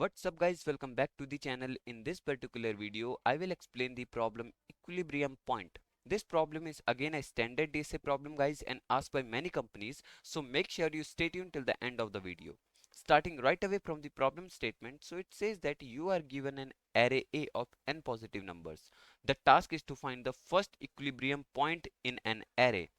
What's up guys, welcome back to the channel. In this particular video I will explain the problem equilibrium point. This problem is again a standard DSA problem guys and asked by many companies, so make sure you stay tuned till the end of the video. Starting right away from the problem statement, so it says that you are given an array A of n positive numbers. The task is to find the first equilibrium point in an array.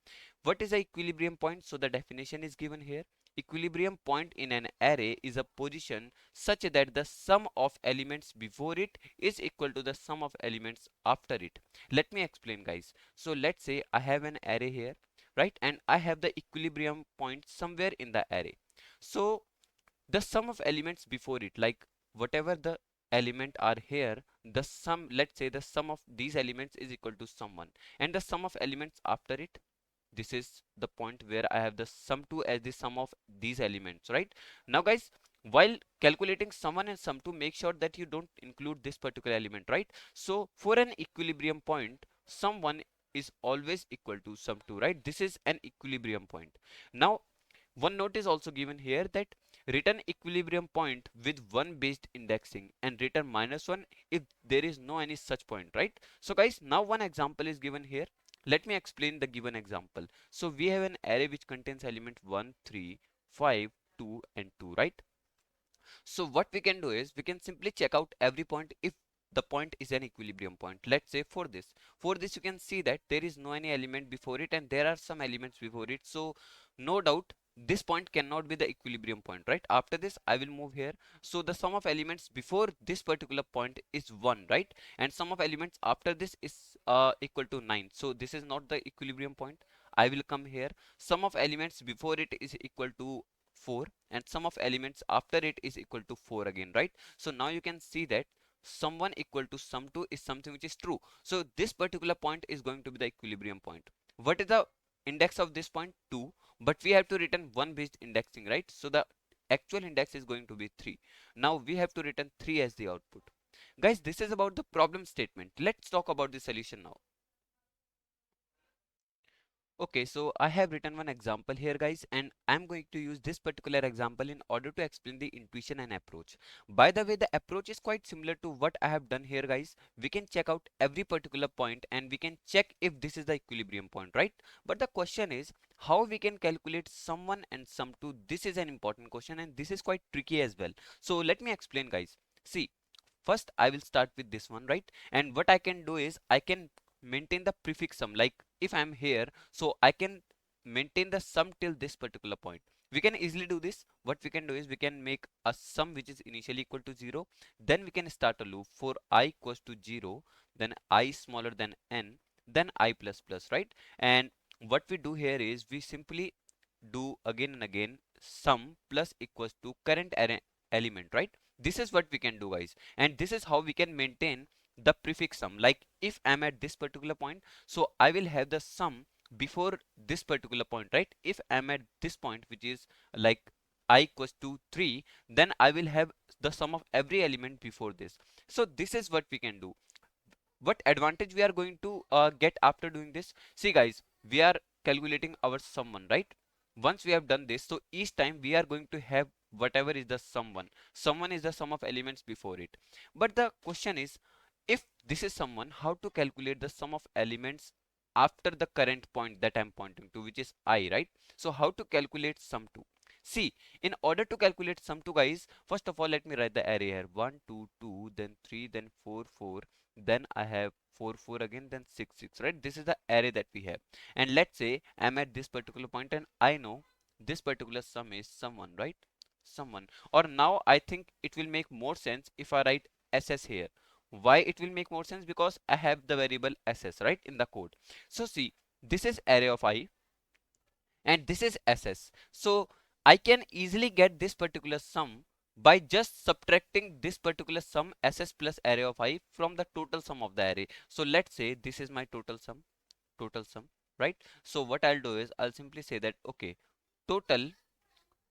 What is a equilibrium point? So the definition is given here. Equilibrium point in an array is a position such that the sum of elements before it is equal to the sum of elements after it. Let me explain guys. So let's say I have an array here, right, and I have the equilibrium point somewhere in the array. So the sum of elements before it, like whatever the element are here, the sum, let's say the sum of these elements is equal to sum 1, and the sum of elements after it, this is the point where I have the sum 2 as the sum of these elements, right? Now guys, while calculating sum 1 and sum 2, make sure that you don't include this particular element, right? So for an equilibrium point, sum 1 is always equal to sum 2, right? This is an equilibrium point. Now one note is also given here that return equilibrium point with 1 based indexing and return -1 if there is no any such point, right? So guys, now one example is given here. Let me explain the given example. So we have an array which contains element 1, 3, 5, 2 and 2, right? So what we can do is we can simply check out every point if the point is an equilibrium point. Let's say for this you can see that there is no any element before it and there are some elements before it, so no doubt this point cannot be the equilibrium point, right? After this I will move here. So the sum of elements before this particular point is 1, right, and sum of elements after this is equal to 9, so this is not the equilibrium point. I will come here. Sum of elements before it is equal to 4 and sum of elements after it is equal to 4 again, right? So now you can see that sum 1 equal to sum 2 is something which is true. So this particular point is going to be the equilibrium point. What is the index of this point? 2, but we have to return 1 based indexing, right? So the actual index is going to be 3. Now we have to return 3 as the output. Guys, this is about the problem statement. Let's talk about the solution now. Okay, so I have written one example here guys, and I'm going to use this particular example in order to explain the intuition and approach. By the way, the approach is quite similar to what I have done here guys. We can check out every particular point and we can check if this is the equilibrium point, right? But the question is how we can calculate sum 1 and sum 2. This is an important question and this is quite tricky as well. So let me explain guys. See, first I will start with this one, right? And what I can do is I can maintain the prefix sum. Like if I'm here, so I can maintain the sum till this particular point. We can easily do this. What we can do is we can make a sum which is initially equal to 0, then we can start a loop for I equals to 0, then I smaller than n, then I plus plus, right? And what we do here is we simply do again and again sum plus equals to current array element, right? This is what we can do guys, and this is how we can maintain the prefix sum. Like if I'm at this particular point, so I will have the sum before this particular point, right? If I'm at this point which is like I equals to 3, then I will have the sum of every element before this. So this is what we can do. What advantage we are going to get after doing this? See guys, we are calculating our sum 1, right? Once we have done this, so each time we are going to have whatever is the sum 1. Sum 1 is the sum of elements before it. But the question is, if this is sum 1, how to calculate the sum of elements after the current point that I'm pointing to, which is I, right? So how to calculate sum 2? See, in order to calculate sum 2 guys, first of all let me write the array here. 1 2 2, then 3, then 4 4, then I have 4 4 again, then 6 6, right? This is the array that we have. And let's say I'm at this particular point and I know this particular sum is sum 1, right? Sum 1. Or now I think it will make more sense if I write ss here. Why it will make more sense? Because I have the variable ss, right, in the code. So see, this is array of I and this is ss. So I can easily get this particular sum by just subtracting this particular sum ss plus array of I from the total sum of the array. So let's say this is my total sum, right? So what I'll do is I'll simply say that okay, total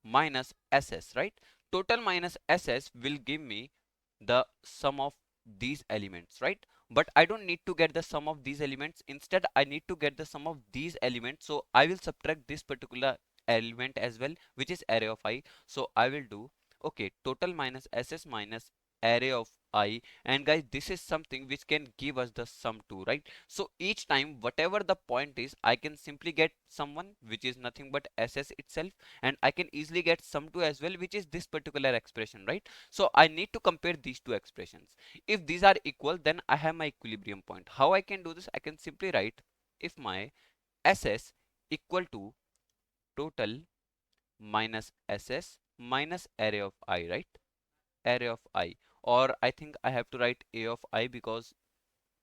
minus ss, right? Total minus ss will give me the sum of these elements, right? But I don't need to get the sum of these elements. Instead I need to get the sum of these elements, so I will subtract this particular element as well, which is array of I. So I will do okay, total minus ss minus array of I, and guys, this is something which can give us the sum too, right? So each time whatever the point is, I can simply get sum1, which is nothing but ss itself, and I can easily get sum2 as well, which is this particular expression, right? So I need to compare these two expressions. If these are equal, then I have my equilibrium point. How I can do this? I can simply write if my ss equal to total minus ss minus array of I, right? Array of I, or I think I have to write a of I, because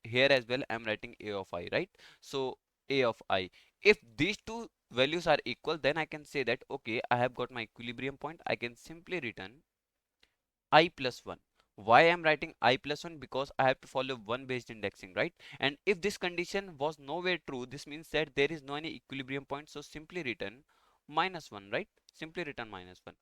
here as well I'm writing a of I, right? So a of I, if these two values are equal, then I can say that okay, I have got my equilibrium point. I can simply return I plus 1. Why I'm writing I plus 1? Because I have to follow 1 based indexing, right? And if this condition was nowhere true, this means that there is no any equilibrium point, so simply return minus 1, right? Simply return minus 1.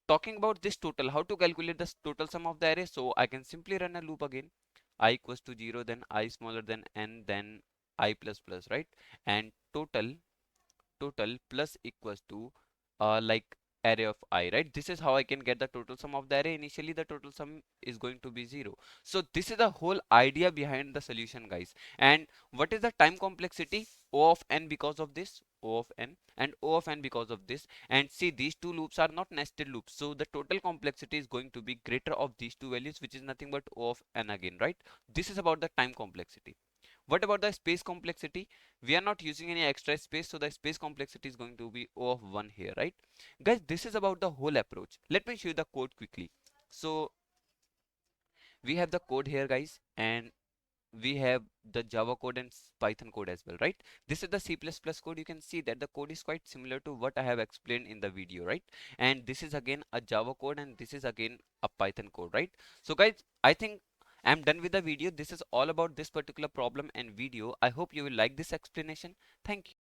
Talking about this total, how to calculate the total sum of the array? So I can simply run a loop again. I equals to 0, then I smaller than n, then I plus plus, right? And total plus equals to like array of I, right? This is how I can get the total sum of the array. Initially the total sum is going to be 0. So this is the whole idea behind the solution, guys. And what is the time complexity? O of n because of this, O of n, and O of n because of this. And see, these two loops are not nested loops, so the total complexity is going to be greater of these two values, which is nothing but O of n again, right? This is about the time complexity. What about the space complexity? We are not using any extra space, so the space complexity is going to be O of 1 here, right? Guys, this is about the whole approach. Let me show you the code quickly. So we have the code here, guys, and we have the Java code and Python code as well, right? This is the C++ code. You can see that the code is quite similar to what I have explained in the video, right? And this is again a Java code, and this is again a Python code, right? So guys, I think I'm done with the video. This is all about this particular problem and video. I hope you will like this explanation. Thank you.